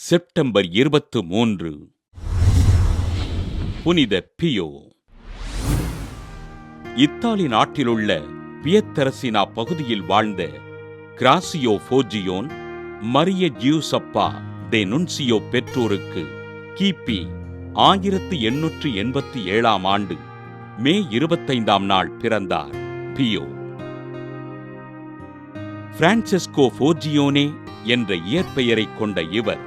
September 23. புனித Pio. Italy நாட்டிலுள்ள பியத்தரசினா பகுதியில் வாழ்ந்த கிராசியோ போர்ஜியோன் மரிய ஜியூசப்பா டெ நுன்சியோ பெற்றோருக்கு கிபி 1887 ஆண்டு மே 25 நாள் பிறந்தார் பியோ. பிரான்செஸ்கோ போர்ஜியோனே என்ற இயற்பெயரை கொண்ட இவர்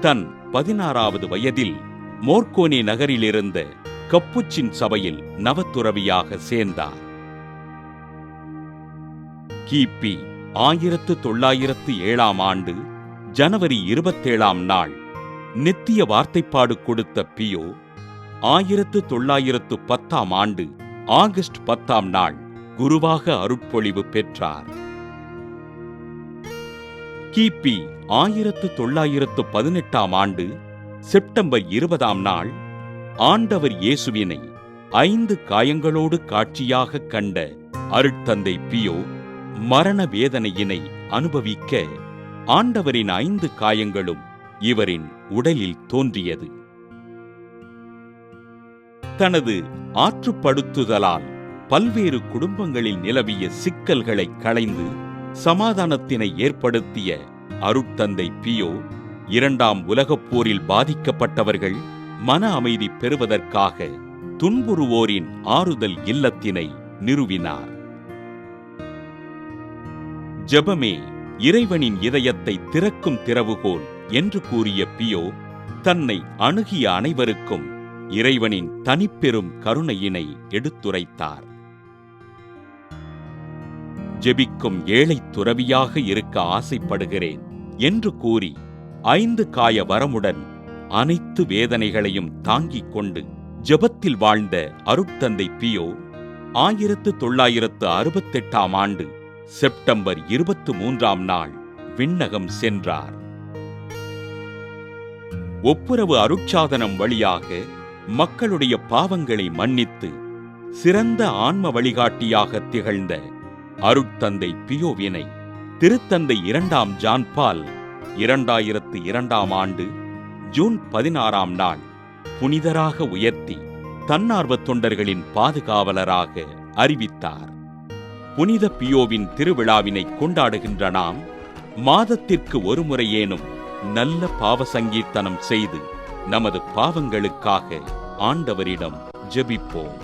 தன் 16வது வயதில் மோர்கோனே நகரிலிருந்த கப்புச்சின் சபையில் நவத்துறவியாக சேர்ந்தார். கிபி 1907 ஆண்டு ஜனவரி 27 நாள் நித்திய வார்த்தைப்பாடு கொடுத்த பியோ 1910 ஆண்டு ஆகஸ்ட் 10 நாள் குருவாக அருட்பொழிவு பெற்றார். கிபி 1918 ஆண்டு செப்டம்பர் 20 நாள் ஆண்டவர் இயேசுவினை 5 காயங்களோடு காட்சியாக கண்ட அருட்தந்தை பியோ மரண வேதனையினை அனுபவிக்க ஆண்டவரின் 5 காயங்களும் இவரின் உடலில் தோன்றியது. தனது ஆற்றுப்படுத்துதலால் பல்வேறு குடும்பங்களில் நிலவிய சிக்கல்களை களைந்து சமாதானத்தினை ஏற்படுத்திய அருட்தந்தை பியோ 2ஆம் உலகப் போரில் பாதிக்கப்பட்டவர்கள் மன அமைதி பெறுவதற்காக துன்புறுவோரின் ஆறுதல் இல்லத்தினை நிறுவினார். ஜெபமே இறைவனின் இதயத்தை திறக்கும் திறவுகோல் என்று கூறிய பியோ தன்னை அணுகிய அனைவருக்கும் இறைவனின் தனிப்பெரும் கருணையினை எடுத்துரைத்தார். ஜெபிக்கும் ஏழை துறவியாக இருக்க ஆசைப்படுகிறேன் என்று கூறி 5 காய வரமுடன் அனைத்து வேதனைகளையும் தாங்கிக் கொண்டு ஜெபத்தில் வாழ்ந்த அருட்தந்தை பியோ 1968 ஆண்டு செப்டம்பர் 23 நாள் விண்ணகம் சென்றார். ஒப்புரவு அருட்சாதனம் வழியாக மக்களுடைய பாவங்களை மன்னித்து சிறந்த ஆன்ம வழிகாட்டியாக திகழ்ந்த அருட்தந்தை பியோவினை திருத்தந்தை 2ஆம் ஜான் பால் 2002 ஆண்டு ஜூன் 16 நாள் புனிதராக உயர்த்தி தன்னார்வ தொண்டர்களின் பாதுகாவலராக அறிவித்தார். புனித பியோவின் திருவிழாவினை கொண்டாடுகின்ற நாம் மாதத்திற்கு ஒரு முறையேனும் நல்ல பாவ சங்கீர்த்தனம் செய்து நமது பாவங்களுக்காக ஆண்டவரிடம் ஜெபிப்போம்.